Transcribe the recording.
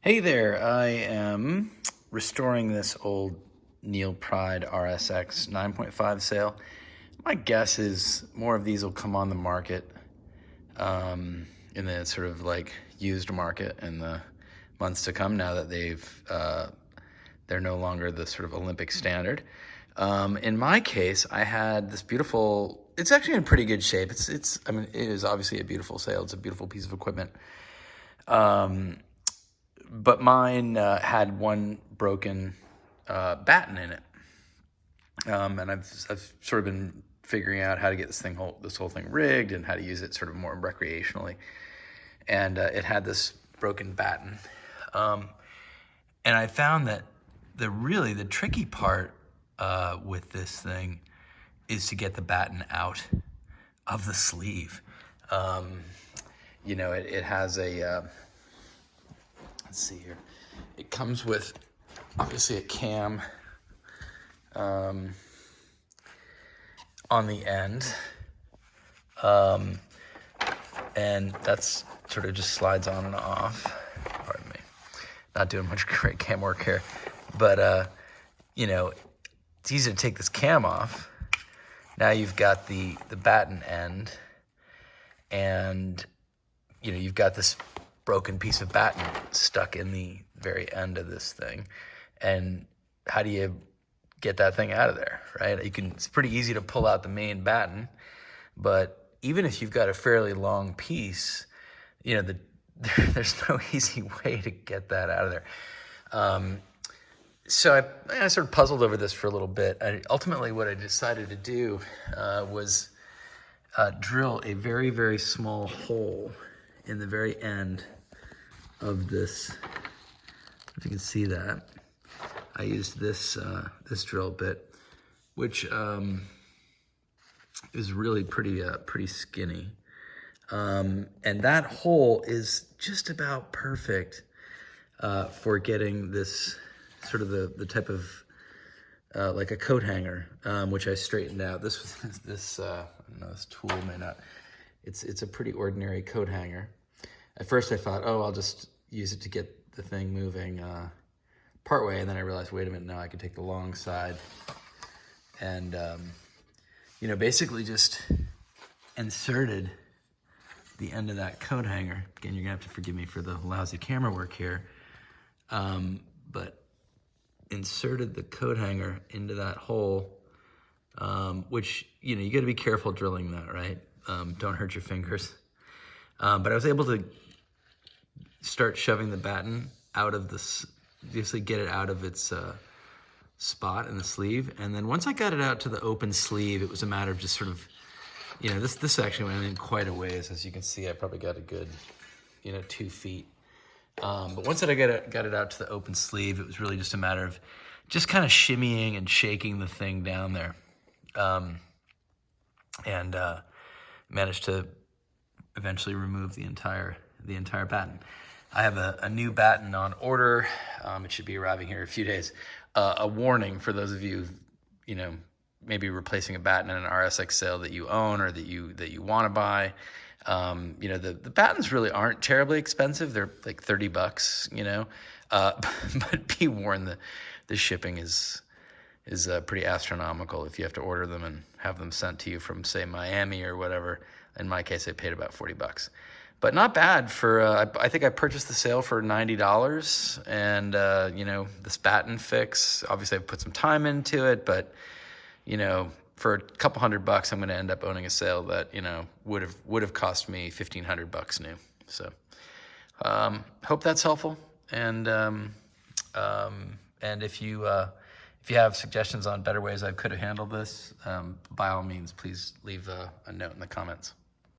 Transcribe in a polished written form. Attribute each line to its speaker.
Speaker 1: Hey there, I am restoring this old NeilPryde RSX 9.5 sail. My guess is more of these will come on the market in the sort of like used market in the months to come, now that they're no longer the sort of Olympic standard. In my case, I had this beautiful, it's actually in pretty good shape. I mean, it is obviously a beautiful sail. It's a beautiful piece of equipment. But mine had one broken batten in it, and I've sort of been figuring out how to get this whole thing rigged and how to use it sort of more recreationally. And it had this broken batten, and I found that the tricky part with this thing is to get the batten out of the sleeve. It has a let's see here. It comes with obviously a cam on the end, and that's sort of just slides on and off. Pardon me, not doing much great cam work here, but it's easy to take this cam off. Now you've got the batten end, and you've got this broken piece of batten stuck in the very end of this thing. And how do you get that thing out of there, right? It's pretty easy to pull out the main batten, but even if you've got a fairly long piece, there's no easy way to get that out of there. So I sort of puzzled over this for a little bit. Ultimately, what I decided to do was drill a very, very small hole in the very end of this. If you can see that, I used this drill bit, which is really pretty skinny, and that hole is just about perfect for getting this sort of the type of like a coat hanger, which I straightened out. This I don't know, this tool may not. It's a pretty ordinary coat hanger. At first I thought, oh, I'll just use it to get the thing moving partway, and then I realized, wait a minute, no, I can take the long side and, basically just inserted the end of that coat hanger. Again, you're gonna have to forgive me for the lousy camera work here, but inserted the coat hanger into that hole, which, you gotta be careful drilling that, right? Don't hurt your fingers. But I was able to start shoving the batten out of basically get it out of its spot in the sleeve. And then once I got it out to the open sleeve, it was a matter of just sort of, this actually went in quite a ways. As you can see, I probably got a good, 2 feet. But once I got it out to the open sleeve, it was really just a matter of just kind of shimmying and shaking the thing down there. And managed to eventually remove the entire batten. I have a new batten on order. It should be arriving here in a few days. A warning for those of you, maybe replacing a batten in an RSX sail that you own or that you want to buy. The battens really aren't terribly expensive. They're like $30, but be warned, the shipping is pretty astronomical if you have to order them and have them sent to you from, say, Miami or whatever. In my case, I paid about $40, but not bad for, I think I purchased the sail for $90, and, this batten fix, obviously I put some time into it, but, for a couple $100, I'm going to end up owning a sail that, would have cost me $1,500 new. So, hope that's helpful. And if you have suggestions on better ways I could have handled this, by all means, please leave a note in the comments.